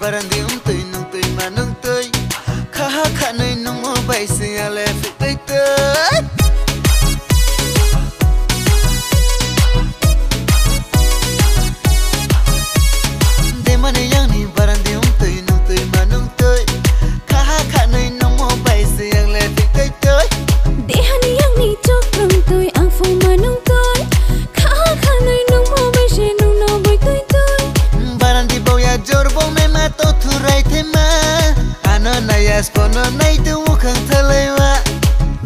Barang di nung tui manung tui kha kha nơi nung mo bay se ale fit tui tui de mane yang ni barang di nung tui manung tui kha kha nơi nung mo bay se ale fit tui tui de hani yang ni chok nung tui ang fu manung tui kha kha nơi nung mo bay se nung no boy tui tui barang di bau ya jor bau me ma to thurai the ma ana na ya spono nai tu khang thalai wa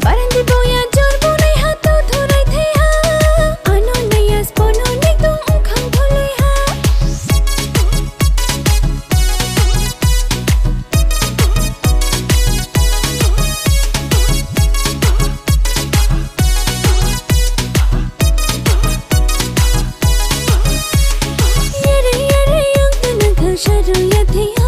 barang di bau ya jor bau nai ha to thurai the ha ana na ya spono nai tu khang thalai ha yare yang tan khang sha ru ya the